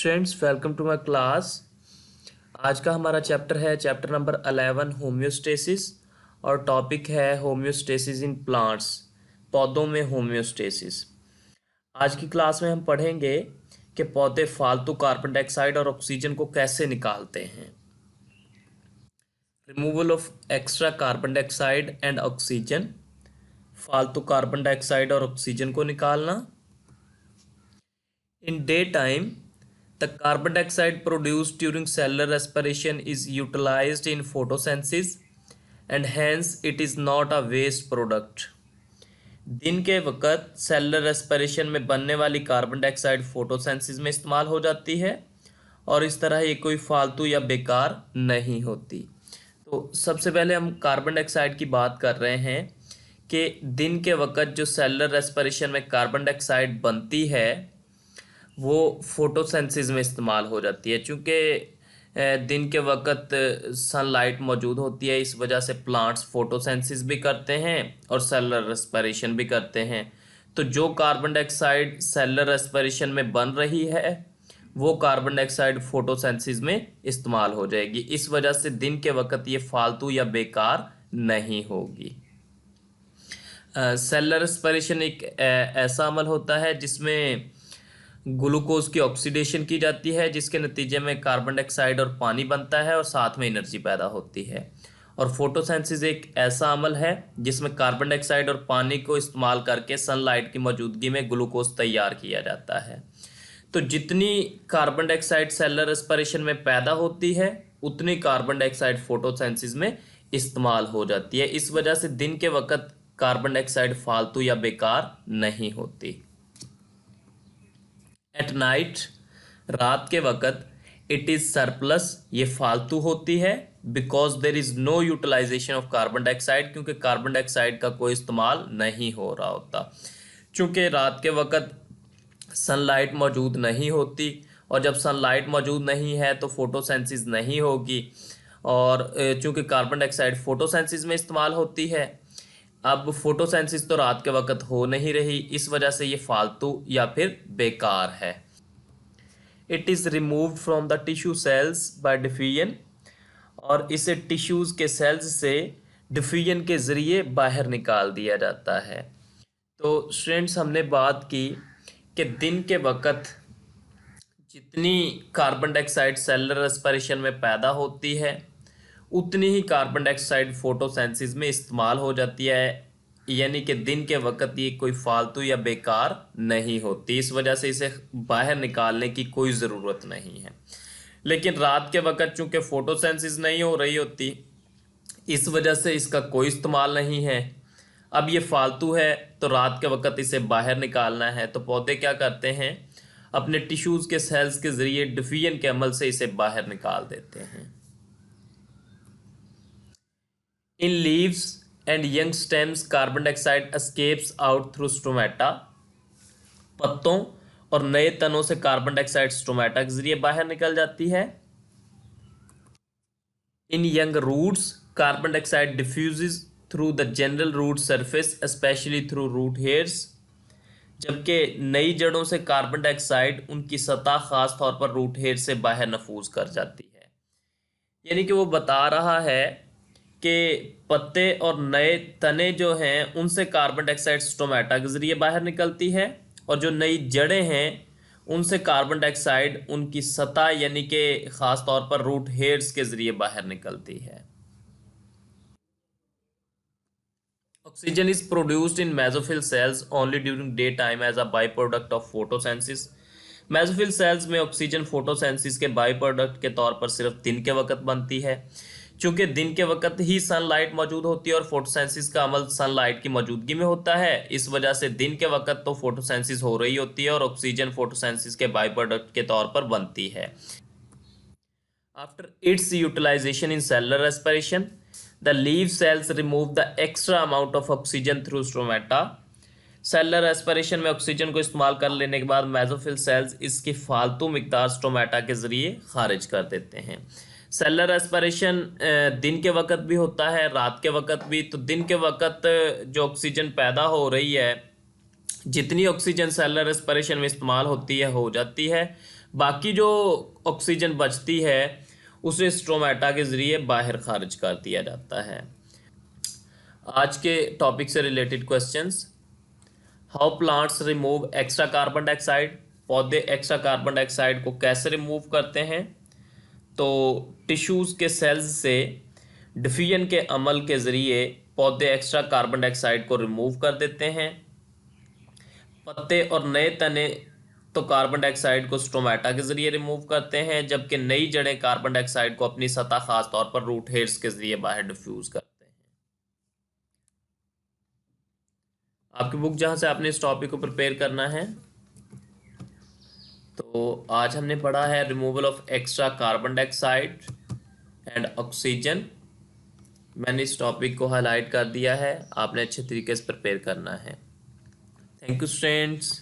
Students welcome to my class. आज का हमारा चैप्टर है चैप्टर नंबर 11 होम्योस्टेसिस और टॉपिक है होम्योस्टेसिस इन प्लांट्स, पौधों में होम्योस्टेसिस। आज की क्लास में हम पढ़ेंगे कि पौधे फालतू कार्बन डाइऑक्साइड और ऑक्सीजन को कैसे निकालते हैं। Removal of extra carbon dioxide and oxygen, फालतू कार्बन डाइऑक्साइड और ऑक्सीजन को निकालना। In daytime, the carbon dioxide produced during cellular respiration is utilized in photosynthesis and hence it is not a waste product. दिन के वक़्त cellular respiration में बनने वाली कार्बन डाइऑक्साइड फोटोसिंथेसिस में इस्तेमाल हो जाती है और इस तरह ये कोई फालतू या बेकार नहीं होती। तो सबसे पहले हम कार्बन डाइऑक्साइड की बात कर रहे हैं कि दिन के वक़्त जो सेलुलर रेस्पिरेशन में कार्बन डाइऑक्साइड बनती है वो फोटोसिंथेसिस में इस्तेमाल हो जाती है। चूँकि दिन के वक्त सनलाइट मौजूद होती है, इस वजह से प्लांट्स फोटोसिंथेसिस भी करते हैं और सेलुलर रेस्पिरेशन भी करते हैं। तो जो कार्बन डाइऑक्साइड सेलुलर रेस्पिरेशन में बन रही है वो कार्बन डाइऑक्साइड फोटोसिंथेसिस में इस्तेमाल हो जाएगी। इस वजह से दिन के वक्त ये फालतू या बेकार नहीं होगी। सेलुलर रेस्पिरेशन एक ऐसा अमल होता है जिसमें ग्लूकोज की ऑक्सीडेशन की जाती है, जिसके नतीजे में कार्बन डाइऑक्साइड और पानी बनता है और साथ में एनर्जी पैदा होती है। और फोटोसिंथेसिस एक ऐसा अमल है जिसमें कार्बन डाइऑक्साइड और पानी को इस्तेमाल करके सनलाइट की मौजूदगी में ग्लूकोज तैयार किया जाता है। तो जितनी कार्बन डाइऑक्साइड सेलुलर रेस्पिरेशन में पैदा होती है उतनी कार्बन डाइऑक्साइड फोटोसिंथेसिस में इस्तेमाल हो जाती है। इस वजह से दिन के वक्त कार्बन डाइऑक्साइड फालतू या बेकार नहीं होती। एट नाइट, रात के वक़्त इट इज़ सरप्लस, ये फालतू होती है। Because there is no utilization of carbon dioxide, क्योंकि कार्बन डाइऑक्साइड का कोई इस्तेमाल नहीं हो रहा होता। चूँकि रात के वक़्त सनलाइट मौजूद नहीं होती और जब सनलाइट मौजूद नहीं है तो फोटोसिंथेसिस नहीं होगी और चूँकि कार्बन डाइऑक्साइड फोटोसिंथेसिस में इस्तेमाल होती है, अब फोटोसिंथेसिस तो रात के वक्त हो नहीं रही, इस वजह से ये फालतू या फिर बेकार है। It is removed from the tissue cells bye diffusion, और इसे टिश्यूज़ के सेल्स से डिफ्यूजन के ज़रिए बाहर निकाल दिया जाता है। तो स्टूडेंट्स, हमने बात की कि दिन के वक्त जितनी कार्बन डाइऑक्साइड सेलुलर रेस्पिरेशन में पैदा होती है उतनी ही कार्बन डाइऑक्साइड फोटोसिंथेसिस में इस्तेमाल हो जाती है, यानी कि दिन के वक्त ये कोई फालतू या बेकार नहीं होती। इस वजह से इसे बाहर निकालने की कोई ज़रूरत नहीं है। लेकिन रात के वक्त चूँकि फोटोसिंथेसिस नहीं हो रही होती, इस वजह से इसका कोई इस्तेमाल नहीं है। अब ये फालतू है तो रात के वक्त इसे बाहर निकालना है, तो पौधे क्या करते हैं, अपने टिश्यूज़ के सेल्स के ज़रिए डिफ्यूजन के अमल से इसे बाहर निकाल देते हैं। In leaves and young stems, carbon dioxide escapes out through stomata. पत्तों और नए तनों से कार्बन डाइऑक्साइड स्टोमेटा के जरिए बाहर निकल जाती है। In young roots, carbon dioxide diffuses through the general root surface, specially through root hairs. जबकि नई जड़ों से कार्बन डाइऑक्साइड उनकी सतह खास तौर पर रूट हेयर से बाहर नफूज कर जाती है। यानी कि वो बता रहा है कि पत्ते और नए तने जो हैं उनसे कार्बन डाइऑक्साइड स्टोमेटा के ज़रिए बाहर निकलती है और जो नई जड़ें हैं उनसे कार्बन डाइऑक्साइड उनकी सतह यानी कि ख़ास तौर पर रूट हेयर्स के ज़रिए बाहर निकलती है। Oxygen is produced in mesophyll cells only during day time as a by product of photosynthesis. Mesophyll cells में ऑक्सीजन फोटोसिंथेसिस के बाई प्रोडक्ट के तौर पर सिर्फ दिन के वक्त बनती है। चूँकि दिन के वक्त ही सनलाइट मौजूद होती है और फोटोसिंथेसिस का अमल सनलाइट की मौजूदगी में होता है, इस वजह से दिन के वक्त तो फोटोसिंथेसिस हो रही होती है और ऑक्सीजन फोटोसिंथेसिस के बाई प्रोडक्ट के तौर पर बनती है। After its utilization in cellular respiration, the leaf cells remove the extra amount of oxygen through stomata. Cellular respiration में ऑक्सीजन को इस्तेमाल कर लेने के बाद मेसोफिल सेल्स इसकी फालतू मिकदार स्टोमेटा के ज़रिए खारिज कर देते हैं। सेलुलर रेस्पिरेशन दिन के वक्त भी होता है, रात के वक्त भी। तो दिन के वक्त जो ऑक्सीजन पैदा हो रही है, जितनी ऑक्सीजन सेलुलर रेस्पिरेशन में इस्तेमाल होती है हो जाती है, बाकी जो ऑक्सीजन बचती है उसे स्ट्रोमेटा के ज़रिए बाहर खारिज कर दिया जाता है। आज के टॉपिक से related questions. How plants remove extra carbon dioxide, पौधे एक्स्ट्रा कार्बन डाइऑक्साइड को कैसे रिमूव करते हैं? तो टिश्यूज़ के सेल्स से डिफ्यूजन के अमल के ज़रिए पौधे एक्स्ट्रा कार्बन डाइऑक्साइड को रिमूव कर देते हैं। पत्ते और नए तने तो कार्बन डाइऑक्साइड को स्टोमेटा के ज़रिए रिमूव करते हैं, जबकि नई जड़ें कार्बन डाइऑक्साइड को अपनी सतह, खास तौर पर रूट हेयर्स के ज़रिए बाहर डिफ्यूज़ करते हैं। आपकी बुक जहाँ से आपने इस टॉपिक को प्रिपेयर करना है, तो आज हमने पढ़ा है removal of extra carbon dioxide and oxygen. मैंने इस टॉपिक को हाईलाइट कर दिया है, आपने अच्छे तरीके से प्रिपेयर करना है। Thank you students.